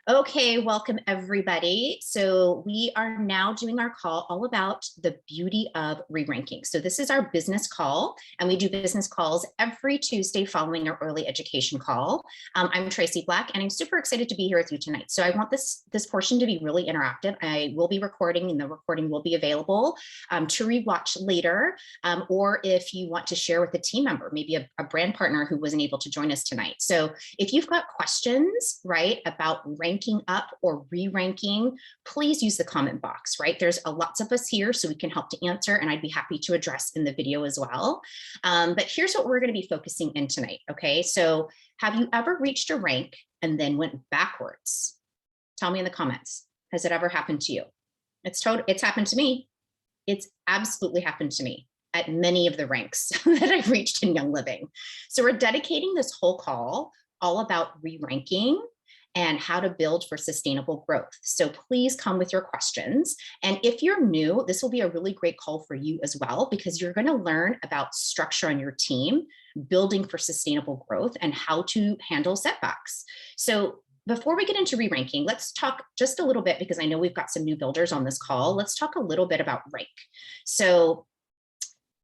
Okay, welcome everybody. So we are now doing our call all about the beauty of re-ranking. So this is our business call, and we do business calls every Tuesday following our early education call. I'm Tracy Black, and I'm super excited to be here with you tonight. So I want this portion to be really interactive. I will be recording, and the recording will be available to rewatch later, or if you want to share with a team member, maybe a brand partner who wasn't able to join us tonight. So if you've got questions, right, about ranking up or re-ranking, please use the comment box, right? There's lots of us here, so we can help to answer, and I'd be happy to address in the video as well. But here's what we're going to be focusing in tonight, okay? So have you ever reached a rank and then went backwards? Tell me in the comments. Has it ever happened to you? It's happened to me. It's absolutely happened to me at many of the ranks that I've reached in Young Living. So we're dedicating this whole call all about re-ranking and how to build for sustainable growth. So please come with your questions. And if you're new, this will be a really great call for you as well, because you're going to learn about structure on your team, building for sustainable growth, and how to handle setbacks. So before we get into re-ranking, let's talk just a little bit, because I know we've got some new builders on this call. Let's talk a little bit about rank. So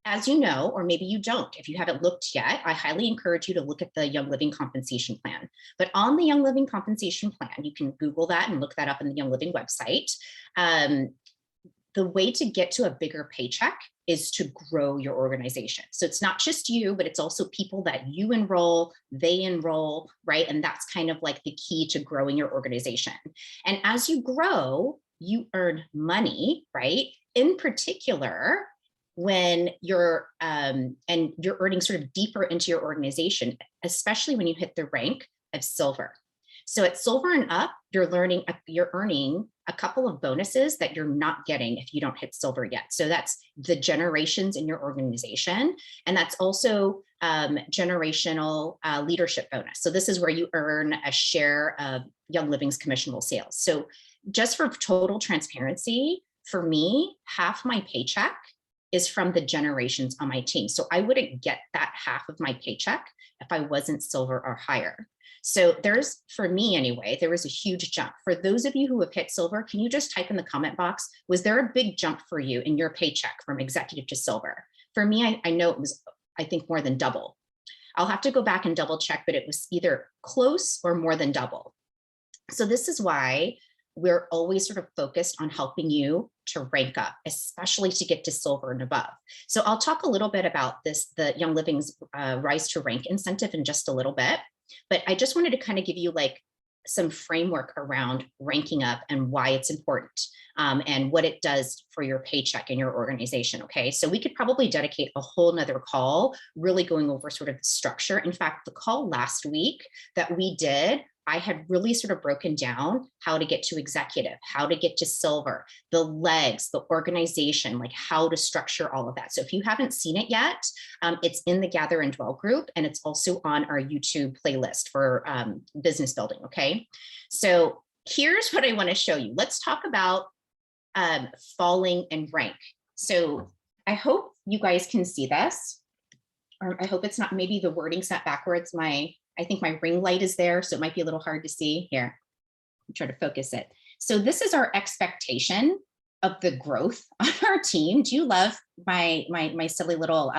as you know, or maybe you don't, if you haven't looked yet, I highly encourage you to look at the Young Living Compensation Plan. But on the Young Living Compensation Plan, you can Google that and look that up in the Young Living website. The way to get to a bigger paycheck is to grow your organization. So it's not just you, but it's also people that you enroll, they enroll, right? And that's kind of like the key to growing your organization. And as you grow, you earn money, right? In particular, when you're earning sort of deeper into your organization, especially when you hit the rank of silver. So at silver and up, you're earning a couple of bonuses that you're not getting if you don't hit silver yet. So that's the generations in your organization, and that's also generational leadership bonus. So this is where you earn a share of Young Living's commissionable sales. So just for total transparency, for me, half my paycheck is from the generations on my team. So I wouldn't get that half of my paycheck if I wasn't silver or higher. So for me anyway, there was a huge jump. For those of you who have hit silver, can you just type in the comment box, was there a big jump for you in your paycheck from executive to silver? For me, I know it was, I think, more than double. I'll have to go back and double check, but it was either close or more than double. So this is why we're always sort of focused on helping you to rank up, especially to get to silver and above. So I'll talk a little bit about this, the Young Living's Rise to Rank incentive in just a little bit, but I just wanted to kind of give you like some framework around ranking up and why it's important and what it does for your paycheck and your organization, okay? So we could probably dedicate a whole nother call really going over sort of the structure. In fact, the call last week that we did, I had really sort of broken down how to get to executive, how to get to silver, the legs, the organization, like how to structure all of that. So if you haven't seen it yet, it's in the Gather and Dwell group, and it's also on our YouTube playlist for business building, okay? So here's what I want to show you. Let's talk about falling in rank. So I hope you guys can see this, or I hope it's not, maybe the wording set backwards. I think my ring light is there, so it might be a little hard to see. Here, I'll try to focus it. So this is our expectation of the growth on our team. Do you love my silly little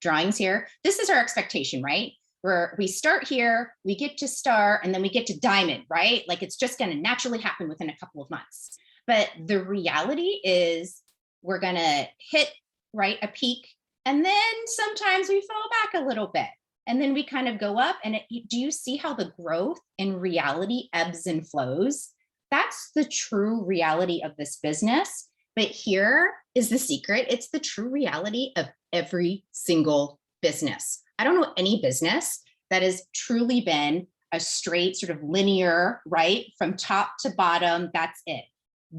drawings here? This is our expectation, right? Where we start here, we get to star, and then we get to diamond, right? Like it's just going to naturally happen within a couple of months. But the reality is we're going to hit, right, a peak, and then sometimes we fall back a little bit. And then we kind of go up, and do you see how the growth in reality ebbs and flows? That's the true reality of this business. But here is the secret. It's the true reality of every single business. I don't know any business that has truly been a straight sort of linear, right? From top to bottom, that's it.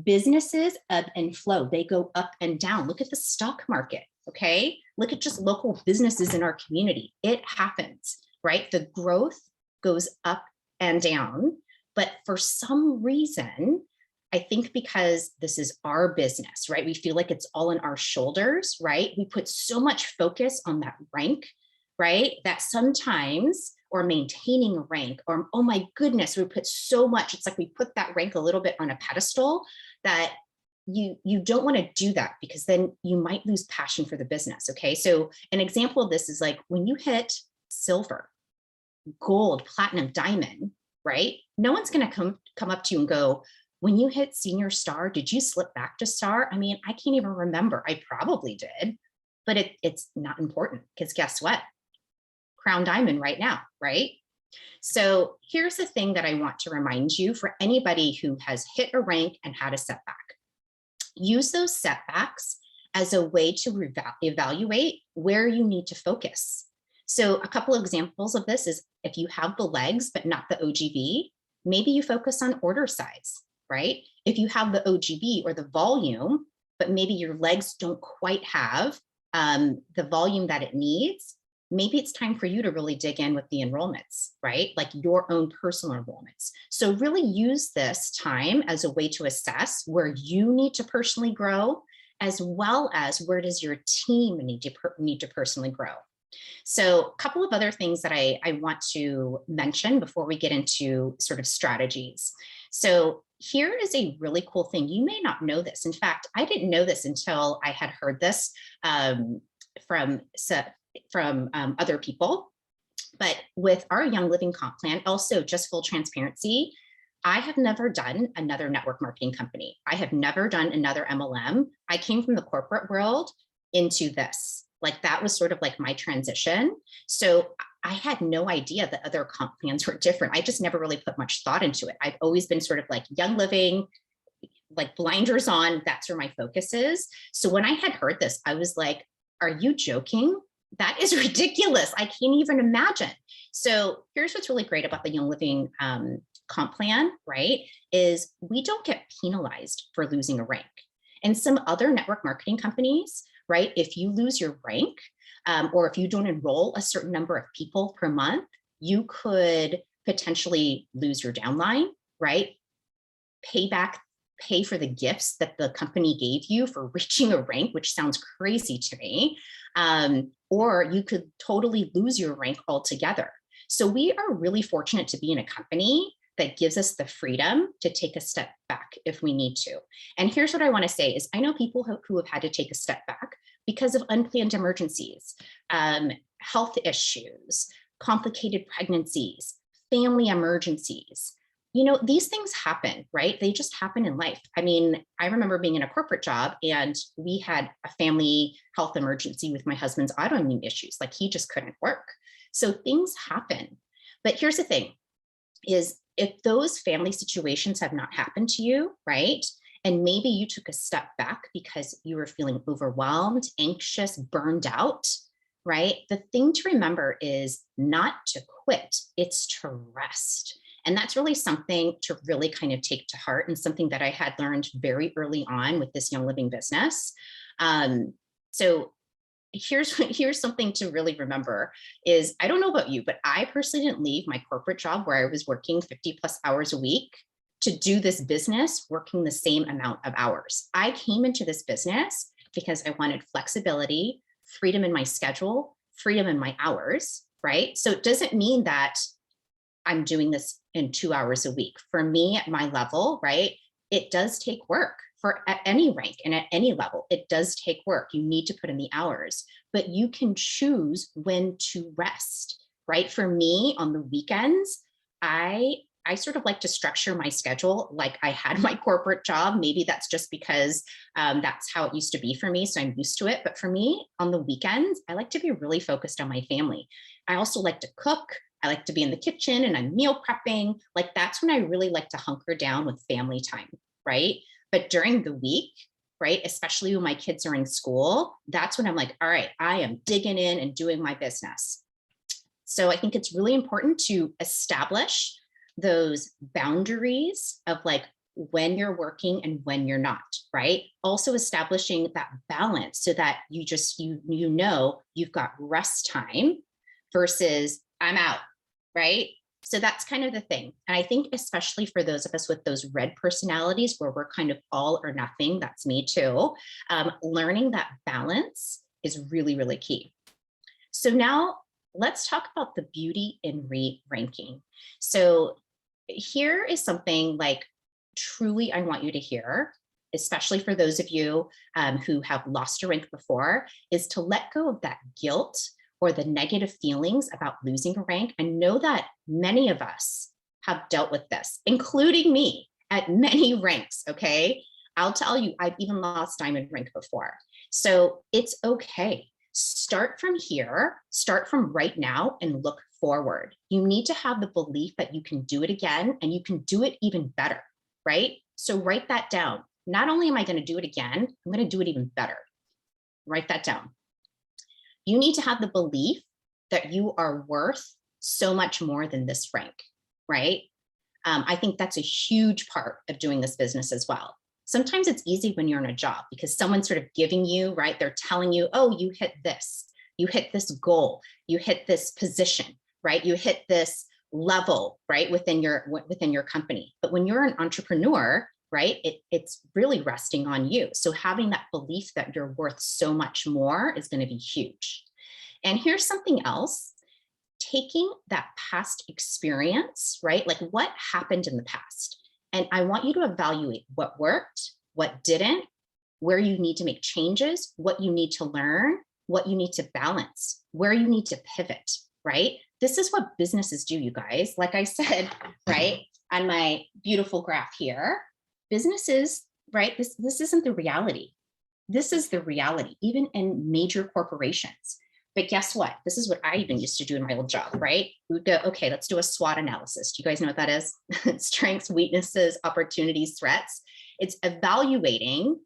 Businesses ebb and flow. They go up and down. Look at the stock market. Okay, look at just local businesses in our community. It happens, right? The growth goes up and down, but for some reason, I think because this is our business, right? We feel like it's all on our shoulders, right? We put so much focus on that rank, right? That sometimes or maintaining a rank, or, oh my goodness, we put so much, it's like we put that rank a little bit on a pedestal, that you don't want to do that, because then you might lose passion for the business. Okay. So an example of this is like when you hit silver, gold, platinum, diamond, right? No one's going to come up to you and go, when you hit senior star, did you slip back to star? I mean, I can't even remember. I probably did, but it's not important, because guess what? Crown diamond right now, right? So here's the thing that I want to remind you, for anybody who has hit a rank and had a setback. Use those setbacks as a way to evaluate where you need to focus. So a couple of examples of this is, if you have the legs but not the OGV, maybe you focus on order size, right? If you have the OGV or the volume, but maybe your legs don't quite have the volume that it needs, maybe it's time for you to really dig in with the enrollments, right? Like your own personal enrollments. So really use this time as a way to assess where you need to personally grow, as well as where does your team need to personally grow. So a couple of other things that I want to mention before we get into sort of strategies. So here is a really cool thing. You may not know this. In fact, I didn't know this until I had heard this from other people. But with our Young Living Comp Plan, also just full transparency, I have never done another network marketing company. I have never done another MLM. I came from the corporate world into this. Like that was sort of like my transition. So I had no idea that other comp plans were different. I just never really put much thought into it. I've always been sort of like Young Living, like blinders on, that's where my focus is. So when I had heard this, I was like, are you joking? That is ridiculous. I can't even imagine. So here's what's really great about the Young Living comp plan, right? Is we don't get penalized for losing a rank. And some other network marketing companies, right? If you lose your rank, or if you don't enroll a certain number of people per month, you could potentially lose your downline, right? Pay for the gifts that the company gave you for reaching a rank, which sounds crazy to me. Or you could totally lose your rank altogether. So we are really fortunate to be in a company that gives us the freedom to take a step back if we need to. And here's what I want to say is, I know people who have had to take a step back because of unplanned emergencies, health issues, complicated pregnancies, family emergencies. You know, these things happen, right? They just happen in life. I mean, I remember being in a corporate job and we had a family health emergency with my husband's autoimmune issues. Like he just couldn't work. So things happen. But here's the thing is, if those family situations have not happened to you, right? And maybe you took a step back because you were feeling overwhelmed, anxious, burned out, right? The thing to remember is not to quit, it's to rest. And that's really something to really kind of take to heart, and something that I had learned very early on with this Young Living business. So here's something to really remember is, I don't know about you, but I personally didn't leave my corporate job where I was working 50 plus hours a week to do this business, working the same amount of hours. I came into this business because I wanted flexibility, freedom in my schedule, freedom in my hours, right? So it doesn't mean that I'm doing this in 2 hours a week. For me at my level, right? It does take work. For at any rank and at any level, it does take work. You need to put in the hours, but you can choose when to rest, right? For me on the weekends, I sort of like to structure my schedule like I had my corporate job. Maybe that's just because that's how it used to be for me. So I'm used to it. But for me on the weekends, I like to be really focused on my family. I also like to cook. I like to be in the kitchen and I'm meal prepping. Like that's when I really like to hunker down with family time, right? But during the week, right, especially when my kids are in school, that's when I'm like, all right, I am digging in and doing my business. So I think it's really important to establish those boundaries of like when you're working and when you're not, right? Also establishing that balance so that you know you've got rest time versus I'm out, right? So that's kind of the thing. And I think especially for those of us with those red personalities where we're kind of all or nothing, that's me too, learning that balance is really, really key. So now let's talk about the beauty in re-ranking. So here is something like truly I want you to hear, especially for those of you who have lost a rank before, is to let go of that guilt or the negative feelings about losing a rank, and know that many of us have dealt with this, including me at many ranks, okay? I'll tell you, I've even lost diamond rank before. So it's okay. Start from here, start from right now and look forward. You need to have the belief that you can do it again and you can do it even better, right? So write that down. Not only am I going to do it again, I'm going to do it even better. Write that down. You need to have the belief that you are worth so much more than this rank, right? I think that's a huge part of doing this business as well. Sometimes it's easy when you're in a job because someone's sort of giving you, right? They're telling you, oh, you hit this goal, you hit this position, right? You hit this level, right? Within your company. But when you're an entrepreneur, right, it's really resting on you. So having that belief that you're worth so much more is going to be huge. And here's something else. Taking that past experience, right? Like what happened in the past. And I want you to evaluate what worked, what didn't, where you need to make changes, what you need to learn, what you need to balance, where you need to pivot, right? This is what businesses do, you guys. Like I said, right, on my beautiful graph here, businesses, right? This isn't the reality. This is the reality, even in major corporations. But guess what? This is what I even used to do in my old job, right? We would go, okay, let's do a SWOT analysis. Do you guys know what that is? Strengths, weaknesses, opportunities, threats. It's evaluating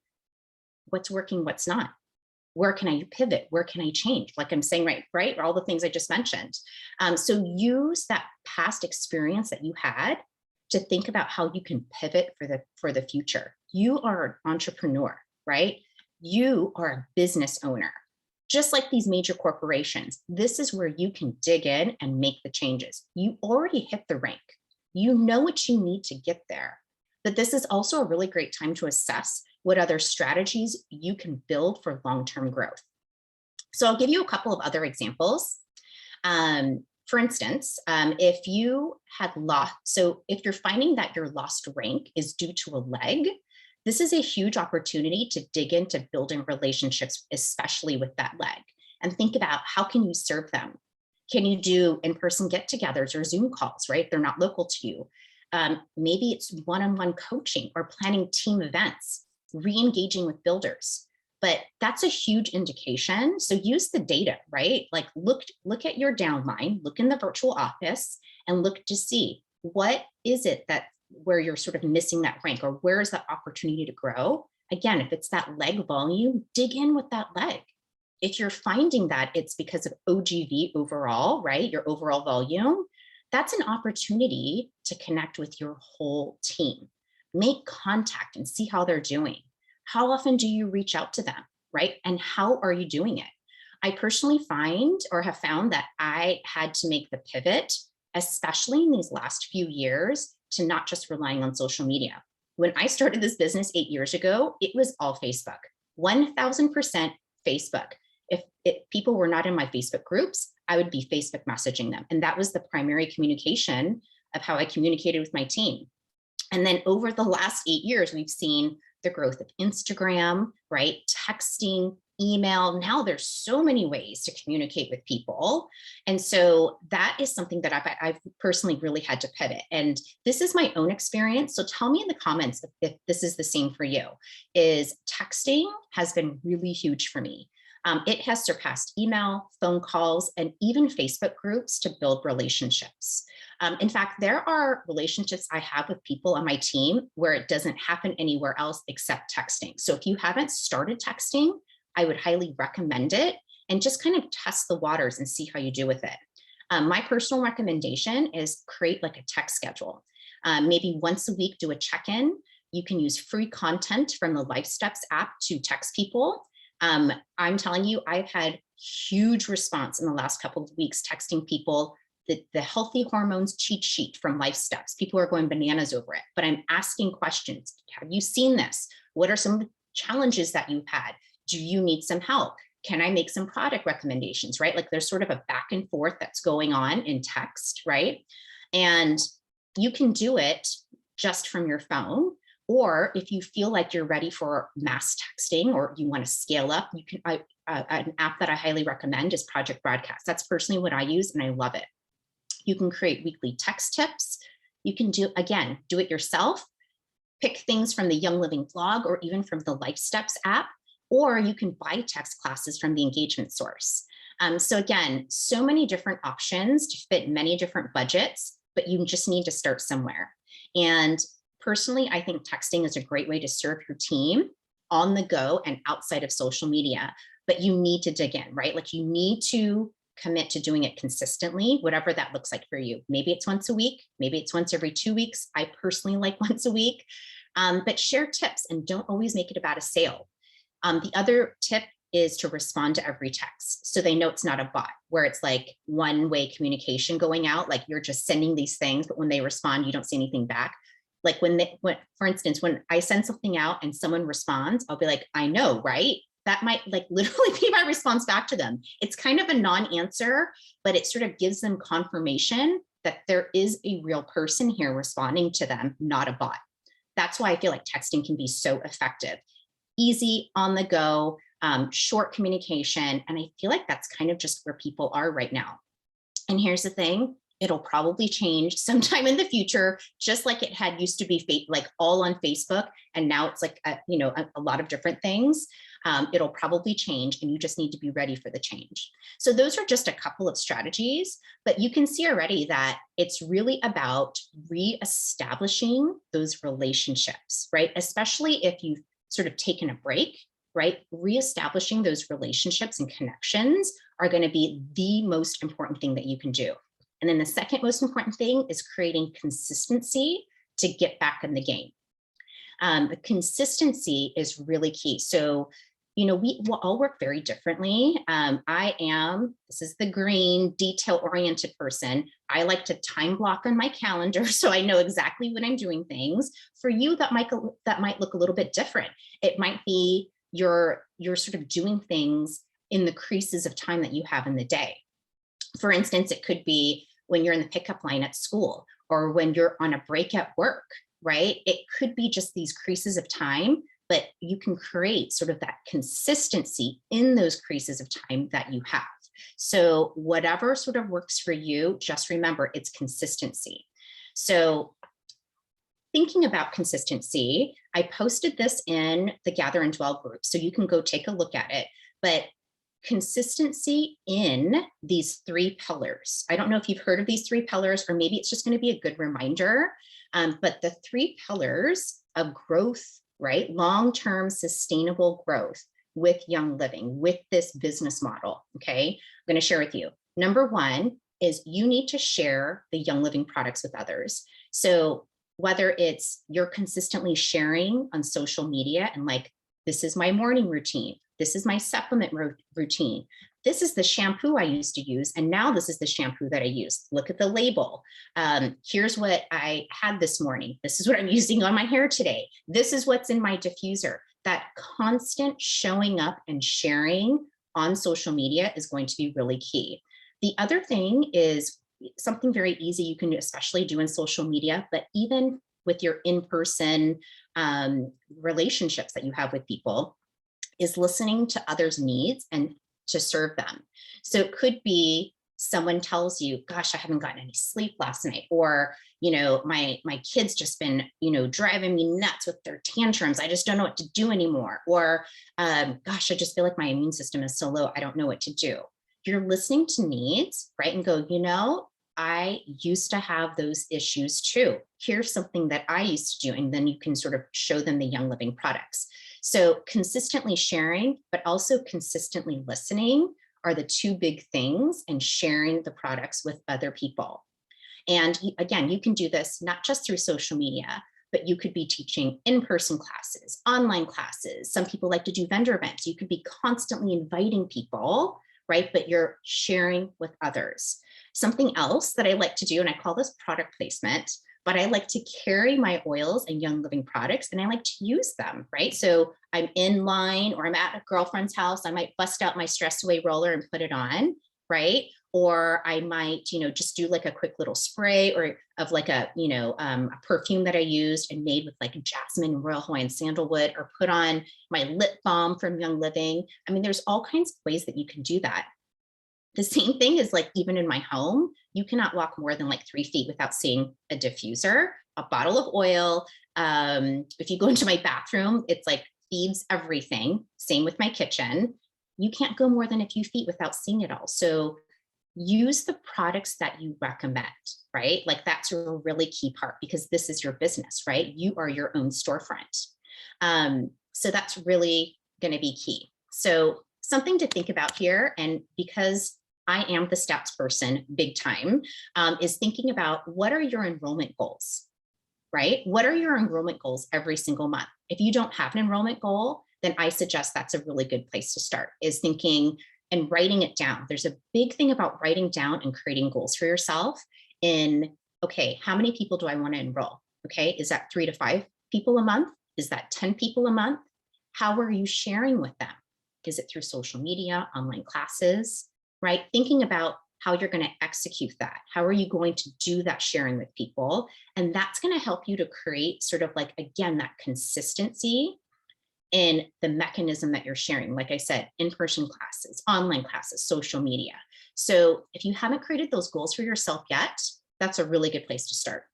what's working, what's not. Where can I pivot? Where can I change? Like I'm saying, right? All the things I just mentioned. So use that past experience that you had to think about how you can pivot for the future. You are an entrepreneur, right? You are a business owner. Just like these major corporations, this is where you can dig in and make the changes. You already hit the rank. You know what you need to get there. But this is also a really great time to assess what other strategies you can build for long-term growth. So I'll give you a couple of other examples. For instance, if you had lost, so if you're finding that your lost rank is due to a leg, this is a huge opportunity to dig into building relationships, especially with that leg, and think about how can you serve them? Can you do in-person get-togethers or Zoom calls, right? They're not local to you. Maybe it's one-on-one coaching or planning team events, re-engaging with builders. But that's a huge indication. So use the data, right? Like look at your downline, look in the virtual office and look to see what is it that where you're sort of missing that rank, or where is that opportunity to grow? Again, if it's that leg volume, dig in with that leg. If you're finding that it's because of OGV overall, right, your overall volume, that's an opportunity to connect with your whole team. Make contact and see how they're doing. How often do you reach out to them, right? And how are you doing it? I personally find or have found that I had to make the pivot, especially in these last few years, to not just relying on social media. When I started this business 8 years ago, it was all Facebook, 1000% Facebook. If people were not in my Facebook groups, I would be Facebook messaging them. And that was the primary communication of how I communicated with my team. And then over the last 8 years, we've seen the growth of Instagram, right? Texting, email. Now there's so many ways to communicate with people. And so that is something that I've personally really had to pivot. And this is my own experience. So tell me in the comments if this is the same for you. Is texting has been really huge for me. It has surpassed email, phone calls, and even Facebook groups to build relationships. In fact, there are relationships I have with people on my team where it doesn't happen anywhere else except texting. So if you haven't started texting, I would highly recommend it and just kind of test the waters and see how you do with it. My personal recommendation is create like a text schedule. Maybe once a week, do a check-in. You can use free content from the Life Steps app to text people. I'm telling you, I've had huge response in the last couple of weeks texting people the healthy hormones cheat sheet from Life Steps. People are going bananas over it, but I'm asking questions. Have you seen this? What are some of the challenges that you've had? Do you need some help? Can I make some product recommendations, right? Like there's sort of a back and forth that's going on in text, right? And you can do it just from your phone. Or if you feel like you're ready for mass texting or you want to scale up, you can, an app that I highly recommend is Project Broadcast. That's personally what I use and I love it. You can create weekly text tips. You can do, again, do it yourself, pick things from the Young Living blog or even from the Life Steps app, or you can buy text classes from the engagement source. So again, so many different options to fit many different budgets, but you just need to start somewhere. And personally, I think texting is a great way to serve your team on the go and outside of social media, but you need to dig in, right? Like you need to commit to doing it consistently, whatever that looks like for you. Maybe it's once a week, maybe it's once every 2 weeks. I personally like once a week, but share tips and don't always make it about a sale. The other tip is to respond to every text. So they know it's not a bot where it's like one-way communication going out, like you're just sending these things, but when they respond, you don't see anything back. Like for instance, when I send something out and someone responds, I'll be like, I know, right? That might like literally be my response back to them. It's kind of a non-answer, but it sort of gives them confirmation that there is a real person here responding to them, not a bot. That's why I feel like texting can be so effective. Easy, on the go, short communication. And I feel like that's kind of just where people are right now. And here's the thing, it'll probably change sometime in the future, just like it had used to be like all on Facebook. And now it's like, a lot of different things. It'll probably change and you just need to be ready for the change. So those are just a couple of strategies, but you can see already that it's really about reestablishing those relationships, right? Especially if you've sort of taken a break, right? Reestablishing those relationships and connections are going to be the most important thing that you can do. And then the second most important thing is creating consistency to get back in the game. The consistency is really key. So, we will all work very differently. This is the green, detail-oriented person. I like to time block on my calendar so I know exactly when I'm doing things. For you, that might look a little bit different. It might be you're sort of doing things in the creases of time that you have in the day. For instance, it could be when you're in the pickup line at school or when you're on a break at work, right? It could be just these creases of time, but you can create sort of that consistency in those creases of time that you have. So whatever sort of works for you, just remember it's consistency. So thinking about consistency, I posted this in the Gather and Dwell group, so you can go take a look at it. But consistency in these 3 pillars. I don't know if you've heard of these 3 pillars, or maybe it's just going to be a good reminder. But the 3 pillars of growth, right? Long-term sustainable growth with Young Living, with this business model. Okay, I'm going to share with you. Number 1 is you need to share the Young Living products with others. So whether it's you're consistently sharing on social media and like, this is my morning routine, this is my supplement routine, this is the shampoo I used to use, and now this is the shampoo that I use. Look at the label. Here's what I had this morning. This is what I'm using on my hair today. This is what's in my diffuser. That constant showing up and sharing on social media is going to be really key. The other thing is something very easy you can especially do in social media, but even with your in-person relationships that you have with people, is listening to others' needs and to serve them. So it could be someone tells you, gosh, I haven't gotten any sleep last night, or, my kid's just been, driving me nuts with their tantrums. I just don't know what to do anymore. Or, gosh, I just feel like my immune system is so low. I don't know what to do. You're listening to needs, right? And go, I used to have those issues too. Here's something that I used to do. And then you can sort of show them the Young Living products. So consistently sharing, but also consistently listening are the 2 big things, and sharing the products with other people. And again, you can do this not just through social media, but you could be teaching in-person classes, online classes. Some people like to do vendor events. You could be constantly inviting people, right? But you're sharing with others. Something else that I like to do, and I call this product placement, but I like to carry my oils and Young Living products and I like to use them, right? So I'm in line or I'm at a girlfriend's house, I might bust out my stress away roller and put it on, right? Or I might, just do like a quick little spray or of like a perfume that I used and made with like jasmine, Royal Hawaiian sandalwood, or put on my lip balm from Young Living. I mean, there's all kinds of ways that you can do that. The same thing is like even in my home, you cannot walk more than like 3 feet without seeing a diffuser, a bottle of oil. If you go into my bathroom, it's like feeds everything. Same with my kitchen. You can't go more than a few feet without seeing it all. So use the products that you recommend, right? Like that's a really key part because this is your business, right? You are your own storefront. So that's really going to be key. So something to think about here, and because I am the stats person big time, is thinking about what are your enrollment goals, right? What are your enrollment goals every single month? If you don't have an enrollment goal, then I suggest that's a really good place to start, is thinking and writing it down. There's a big thing about writing down and creating goals for yourself in, okay, how many people do I want to enroll? Okay, is that 3 to 5 people a month? Is that 10 people a month? How are you sharing with them? Is it through social media, online classes, right? Thinking about how you're going to execute that. How are you going to do that sharing with people? And that's going to help you to create sort of like, again, that consistency in the mechanism that you're sharing. Like I said, in-person classes, online classes, social media. So if you haven't created those goals for yourself yet, that's a really good place to start.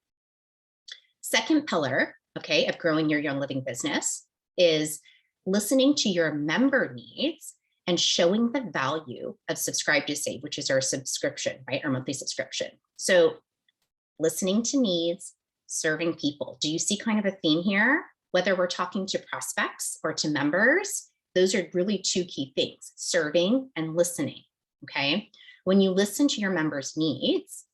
Second pillar, okay, of growing your Young Living business is listening to your member needs and showing the value of Subscribe to Save, which is our subscription, right? Our monthly subscription. So listening to needs, serving people. Do you see kind of a theme here? Whether we're talking to prospects or to members, those are really 2 key things, serving and listening, okay? When you listen to your members' needs,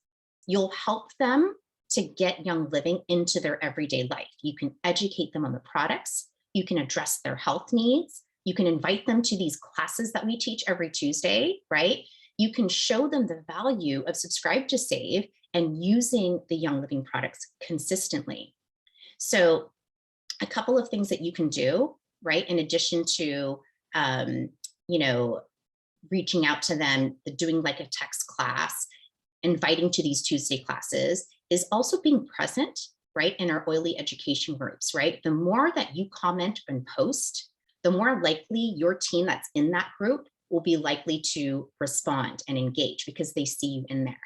you'll help them to get Young Living into their everyday life. You can educate them on the products, you can address their health needs, you can invite them to these classes that we teach every Tuesday, right? You can show them the value of Subscribe to Save and using the Young Living products consistently. So a couple of things that you can do, right? In addition to, reaching out to them, doing like a text class, inviting to these Tuesday classes, is also being present, right? In our oily education groups, right? The more that you comment and post, the more likely your team that's in that group will be likely to respond and engage because they see you in there.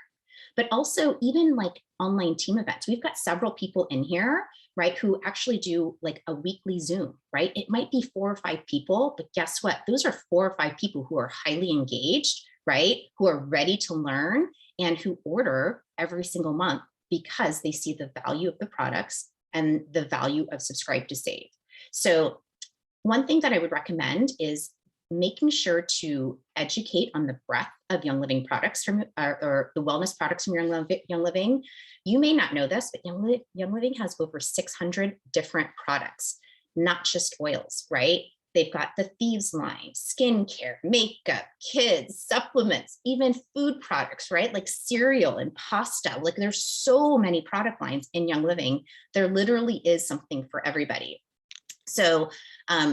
But also even like online team events. We've got several people in here, right, who actually do like a weekly Zoom, right? It might be 4 or 5 people, but guess what? Those are 4 or 5 people who are highly engaged, right? Who are ready to learn and who order every single month because they see the value of the products and the value of Subscribe to Save. So one thing that I would recommend is making sure to educate on the breadth of Young Living products from, or the wellness products from Young Living. You may not know this, but Young Living has over 600 different products, not just oils, right? They've got the Thieves line, skincare, makeup, kids, supplements, even food products, right? Like cereal and pasta. Like there's so many product lines in Young Living. There literally is something for everybody. So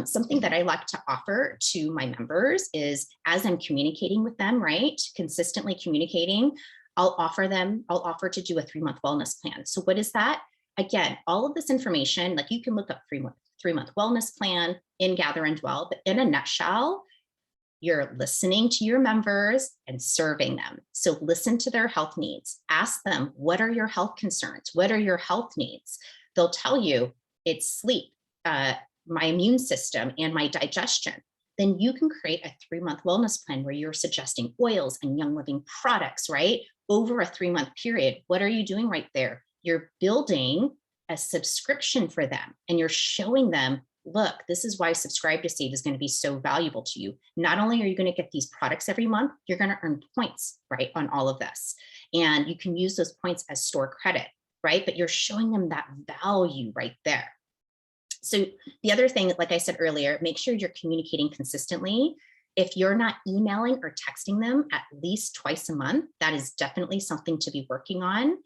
something that I like to offer to my members is, as I'm communicating with them, right, consistently communicating, I'll offer to do a 3-month wellness plan. So what is that? Again, all of this information, like you can look up 3-month wellness plan in Gather and Dwell, but in a nutshell, you're listening to your members and serving them. So listen to their health needs. Ask them, what are your health concerns? What are your health needs? They'll tell you it's sleep, my immune system, and my digestion. Then you can create a 3-month wellness plan where you're suggesting oils and Young Living products, right? Over a 3-month period. What are you doing right there? You're building a subscription for them and you're showing them, look, this is why Subscribe to Save is going to be so valuable to you. Not only are you going to get these products every month, you're going to earn points, right, on all of this. And you can use those points as store credit, right? But you're showing them that value right there. So the other thing, like I said earlier, make sure you're communicating consistently. If you're not emailing or texting them at least twice a month, that is definitely something to be working on.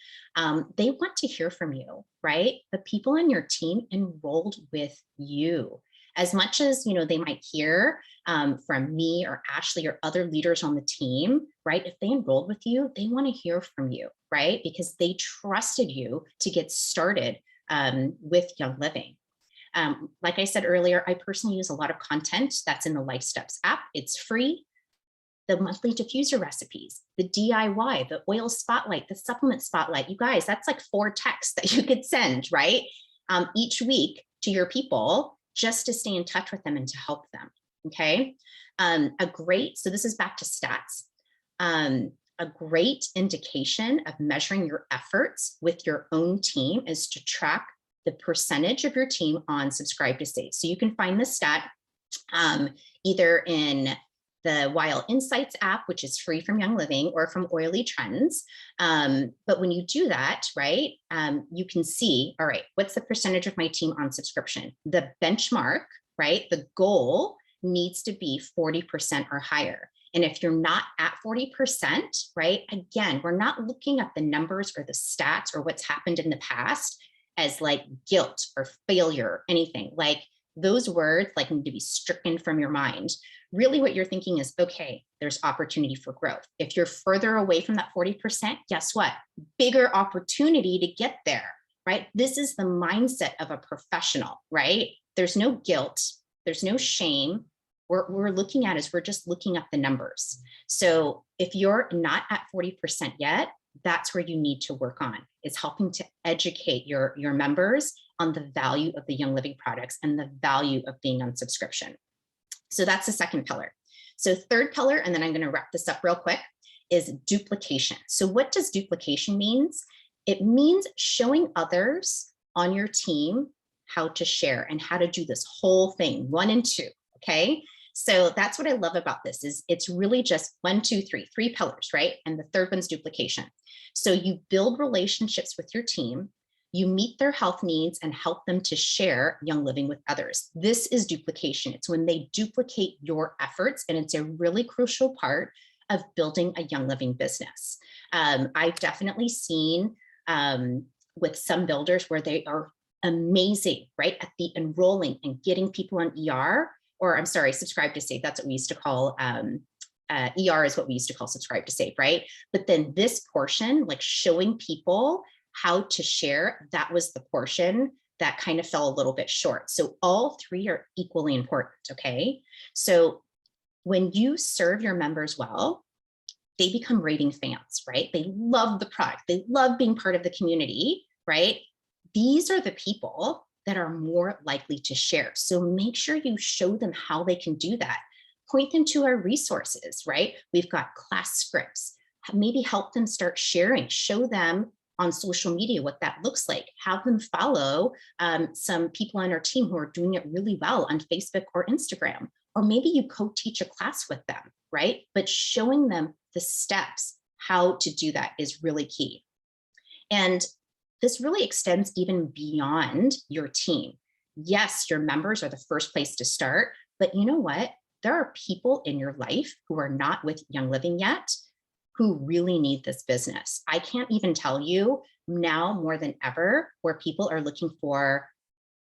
They want to hear from you, right? The people on your team enrolled with you. As much as they might hear from me or Ashley or other leaders on the team, right? If they enrolled with you, they want to hear from you, right? Because they trusted you to get started with Young Living. Like I said earlier, I personally use a lot of content that's in the Life Steps app. It's free. The monthly diffuser recipes, the DIY, the oil spotlight, the supplement spotlight. You guys, that's like 4 texts that you could send, right? Each week to your people just to stay in touch with them and to help them. Okay. So this is back to stats. A great indication of measuring your efforts with your own team is to track the percentage of your team on subscribe to save. So you can find this stat either in the Wild Insights app, which is free from Young Living, or from Oily Trends. But when you do that, right, you can see, all right, what's the percentage of my team on subscription? The benchmark, right, the goal needs to be 40% or higher. And if you're not at 40%, right, again, we're not looking at the numbers or the stats or what's happened in the past as like guilt or failure or anything. Like those words like need to be stricken from your mind. Really what you're thinking is, okay, there's opportunity for growth. If you're further away from that 40%, guess what? Bigger opportunity to get there, right? This is the mindset of a professional, right? There's no guilt, there's no shame. We're looking at is we're just looking at the numbers. So if you're not at 40% yet, that's where you need to work on, is helping to educate your members on the value of the Young Living products and the value of being on subscription. So that's the second pillar. So third pillar, and then I'm going to wrap this up real quick, is duplication. So what does duplication means? It means showing others on your team how to share and how to do this whole thing, 1 and 2. Okay. So that's what I love about this is it's really just 1, 2, 3, 3 pillars, right? And the third one's duplication. So you build relationships with your team, you meet their health needs and help them to share Young Living with others. This is duplication. It's when they duplicate your efforts, and it's a really crucial part of building a Young Living business. I've definitely seen with some builders where they are amazing, right? At the enrolling and getting people on subscribe to save. That's what we used to call, ER is what we used to call subscribe to save, right? But then this portion, like showing people how to share, that was the portion that kind of fell a little bit short. So all 3 are equally important, okay? So when you serve your members well, they become raving fans, right? They love the product. They love being part of the community, right? These are the people that are more likely to share. So make sure you show them how they can do that. Point them to our resources, right? We've got class scripts. Maybe help them start sharing, show them on social media what that looks like. Have them follow some people on our team who are doing it really well on Facebook or Instagram. Or maybe you co-teach a class with them, right? But showing them the steps how to do that is really key. And this really extends even beyond your team. Yes, your members are the first place to start, but you know what? There are people in your life who are not with Young Living yet who really need this business. I can't even tell you now more than ever where people are looking for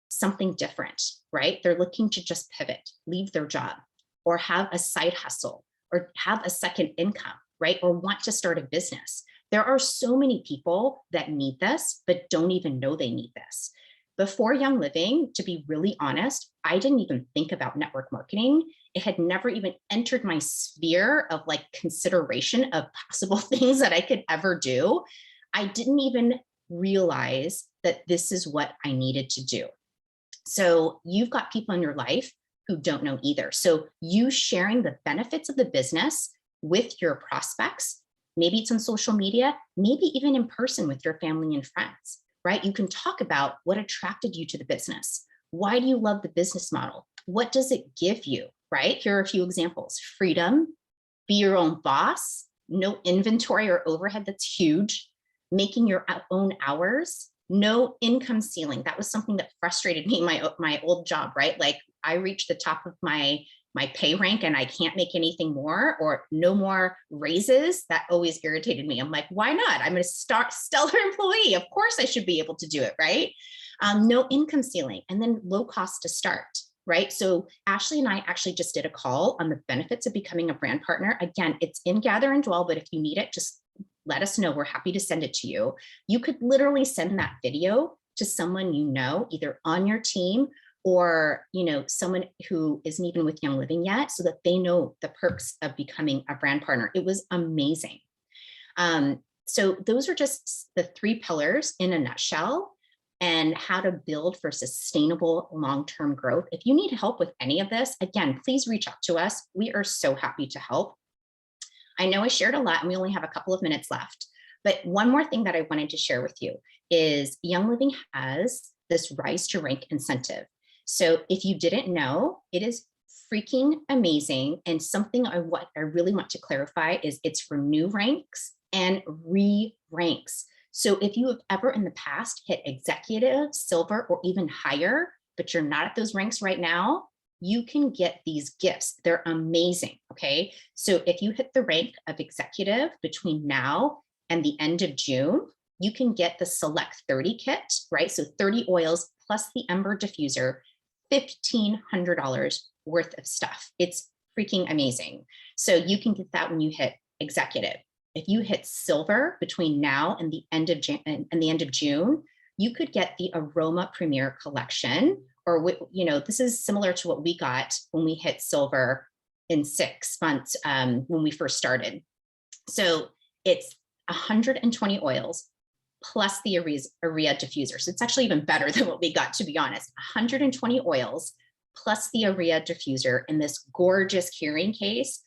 something different, right? They're looking to just pivot, leave their job, or have a side hustle, or have a second income, right? Or want to start a business. There are so many people that need this, but don't even know they need this. Before Young Living, to be really honest, I didn't even think about network marketing. It had never even entered my sphere of like consideration of possible things that I could ever do. I didn't even realize that this is what I needed to do. So you've got people in your life who don't know either. So you sharing the benefits of the business with your prospects, maybe it's on social media, maybe even in person with your family and friends, right? You can talk about what attracted you to the business. Why do you love the business model? What does it give you, right? Here are a few examples. Freedom, be your own boss, no inventory or overhead that's huge, making your own hours, no income ceiling. That was something that frustrated me in my old job, right? Like I reached the top of my my pay rank and I can't make anything more, or no more raises. That always irritated me. I'm like, why not? I'm a stellar employee. Of course I should be able to do it, right? No income ceiling, and then low cost to start, right? So Ashley and I actually just did a call on the benefits of becoming a brand partner. Again, it's in Gather and Dwell, but if you need it, just let us know. We're happy to send it to you. You could literally send that video to someone you know, either on your team or, you know, someone who isn't even with Young Living yet, so that they know the perks of becoming a brand partner. It was amazing. So those are just the 3 pillars in a nutshell, and how to build for sustainable long-term growth. If you need help with any of this, again, please reach out to us. We are so happy to help. I know I shared a lot and we only have a couple of minutes left, but one more thing that I wanted to share with you is Young Living has this Rise to Rank incentive. So if you didn't know, it is freaking amazing. And something I really want to clarify is it's for new ranks and re-ranks. So if you have ever in the past hit executive, silver, or even higher, but you're not at those ranks right now, you can get these gifts. They're amazing, okay? So if you hit the rank of executive between now and the end of June, you can get the Select 30 kit, right? So 30 oils plus the Ember diffuser, $1,500 worth of stuff. It's freaking amazing. So you can get that when you hit executive. If you hit silver between now and the end of June, you could get the Aroma Premier collection, or, you know, this is similar to what we got when we hit silver in 6 months when we first started. So it's 120 oils plus the Aria diffuser. So it's actually even better than what we got, to be honest. 120 oils plus the Aria diffuser in this gorgeous carrying case,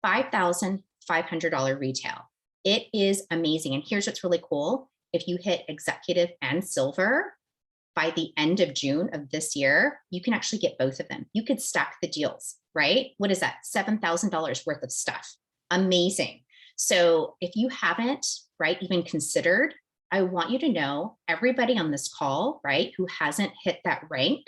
$5,500 retail. It is amazing. And here's what's really cool. If you hit executive and silver by the end of June of this year, you can actually get both of them. You could stack the deals, right? What is that? $7,000 worth of stuff. Amazing. So if you haven't, right, even considered, I want you to know, everybody on this call, right, who hasn't hit that rank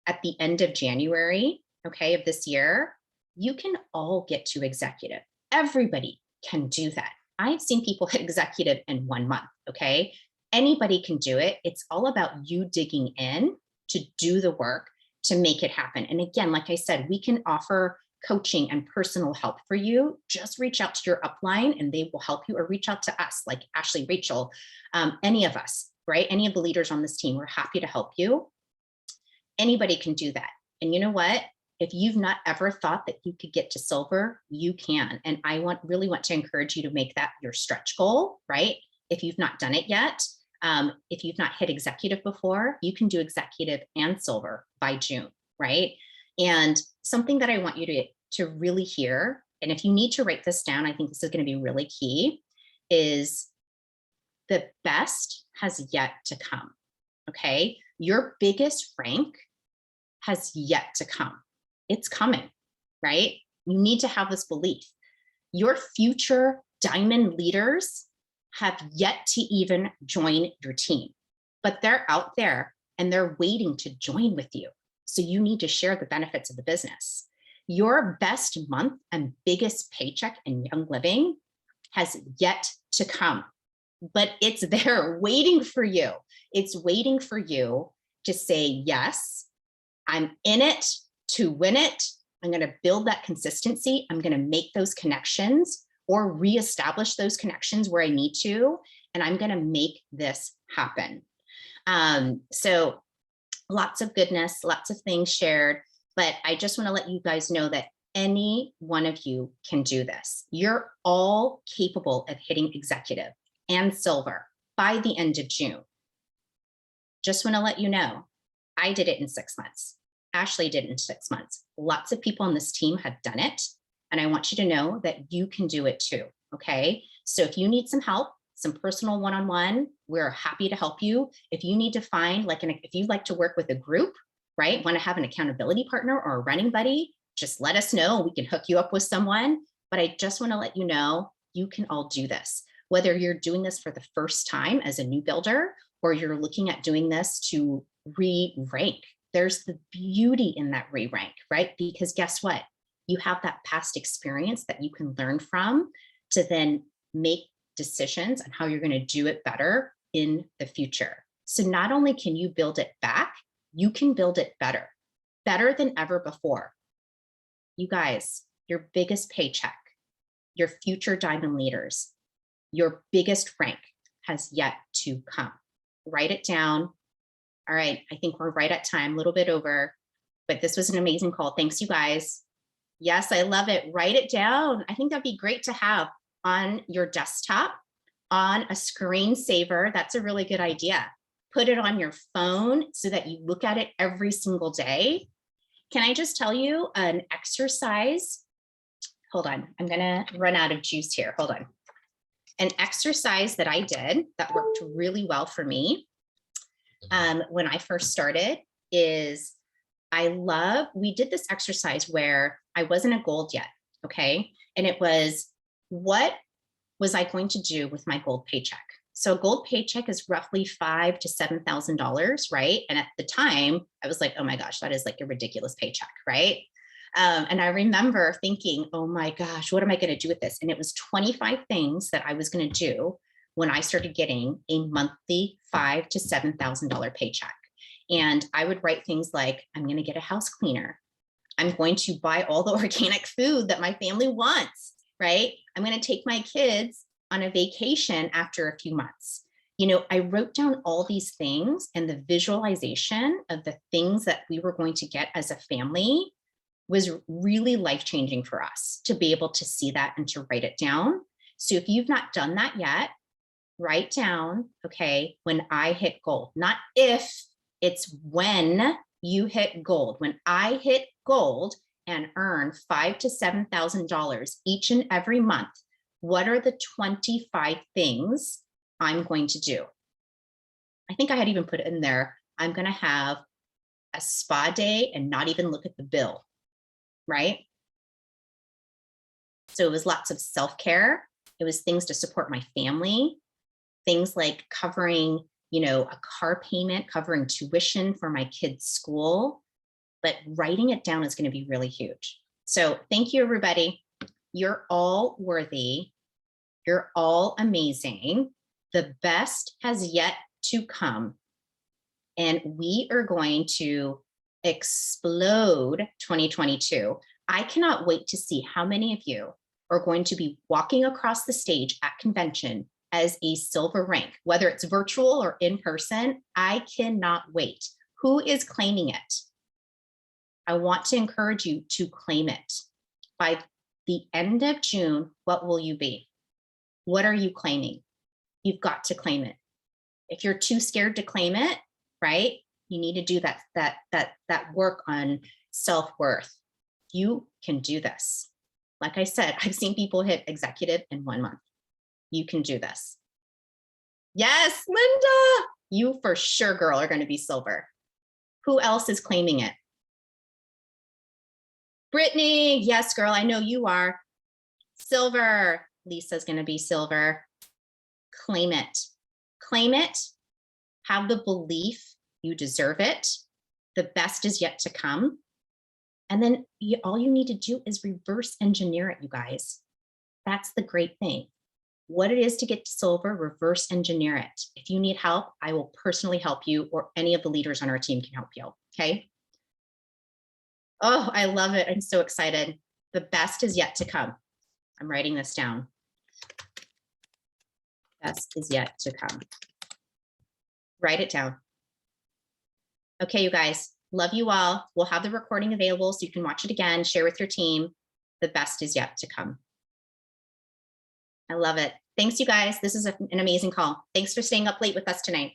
at the end of January, okay, of this year, you can all get to executive. Everybody can do that. I've seen people hit executive in 1 month, okay? Anybody can do it. It's all about you digging in to do the work to make it happen. And again, like I said, we can offer coaching and personal help for you. Just reach out to your upline and they will help you, or reach out to us, like Ashley, Rachel, any of us, right? Any of the leaders on this team, we're happy to help you. Anybody can do that. And you know what? If you've not ever thought that you could get to silver, you can. And I really want to encourage you to make that your stretch goal, right? If you've not done it yet, if you've not hit executive before, you can do executive and silver by June, right? And something that I want you to really hear, and if you need to write this down, I think this is going to be really key, is the best has yet to come, okay? Your biggest rank has yet to come. It's coming, right? You need to have this belief. Your future diamond leaders have yet to even join your team, but they're out there and they're waiting to join with you. So you need to share the benefits of the business. Your best month and biggest paycheck in Young Living has yet to come, but it's there waiting for you. It's waiting for you to say, yes, I'm in it to win it. I'm going to build that consistency. I'm going to make those connections or reestablish those connections where I need to, and I'm going to make this happen. So lots of goodness, lots of things shared, but I just want to let you guys know that any one of you can do this. You're all capable of hitting executive and silver by the end of June. Just want to let you know, I did it in 6 months. Ashley did it in 6 months. Lots of people on this team have done it. And I want you to know that you can do it too, okay? So if you need some help, some personal one-on-one, we're happy to help you. If you need to find, if you'd like to work with a group, right? Want to have an accountability partner or a running buddy, just let us know. We can hook you up with someone. But I just want to let you know, you can all do this. Whether you're doing this for the first time as a new builder, or you're looking at doing this to re-rank, there's the beauty in that re-rank, right? Because guess what? you have that past experience that you can learn from to then make decisions on how you're going to do it better in the future. So not only can you build it back, you can build it better, better than ever before. You guys, your biggest paycheck, your future diamond leaders, your biggest rank has yet to come. Write it down. All right, I think we're right at time, a little bit over, but this was an amazing call. Thanks, you guys. Yes, I love it. Write it down. I think that'd be great to have on your desktop, on a screensaver. That's a really good idea. Put it on your phone so that you look at it every single day. Can I just tell you an exercise? Hold on, I'm gonna run out of juice here. Hold on. An exercise that I did that worked really well for me when I first started is we did this exercise where I wasn't a gold yet, okay? And it was, what was I going to do with my gold paycheck? So a gold paycheck is roughly $5,000 to $7,000, right? And at the time, I was like, oh my gosh, that is like a ridiculous paycheck, right? And I remember thinking, oh my gosh, what am I going to do with this? And it was 25 things that I was going to do when I started getting a monthly $5,000 to $7,000 paycheck. And I would write things like, I'm going to get a house cleaner. I'm going to buy all the organic food that my family wants, right? I'm going to take my kids on a vacation after a few months. You know, I wrote down all these things, and the visualization of the things that we were going to get as a family was really life-changing for us to be able to see that and to write it down. So if you've not done that yet, write down, okay, when I hit gold, not if, it's when you hit gold. When I hit gold and earn $5,000 to $7,000 each and every month, what are the 25 things I'm going to do? I think I had even put it in there. I'm going to have a spa day and not even look at the bill, right? So it was lots of self-care. It was things to support my family, things like covering, you know, a car payment, covering tuition for my kids' school, but writing it down is going to be really huge. So thank you, everybody. You're all worthy. You're all amazing. The best has yet to come. And we are going to explode 2022. I cannot wait to see how many of you are going to be walking across the stage at convention as a silver rank, whether it's virtual or in person. I cannot wait. Who is claiming it? I want to encourage you to claim it. By the end of June, what will you be? What are you claiming? You've got to claim it. If you're too scared to claim it, right? You need to do that work on self-worth. You can do this. Like I said, I've seen people hit executive in 1 month. You can do this. Yes, Linda, you for sure, girl, are going to be silver. Who else is claiming it? Brittany, yes, girl, I know you are. Silver, Lisa's going to be silver. Claim it. Claim it. Have the belief you deserve it. The best is yet to come. And then all you need to do is reverse engineer it, you guys. That's the great thing. What it is to get to silver, reverse engineer it. If you need help, I will personally help you, or any of the leaders on our team can help you, okay? Oh, I love it. I'm so excited. The best is yet to come. I'm writing this down. Best is yet to come. Write it down. Okay, you guys, love you all. We'll have the recording available so you can watch it again, share with your team. The best is yet to come. I love it. Thanks, you guys. This is an amazing call. Thanks for staying up late with us tonight.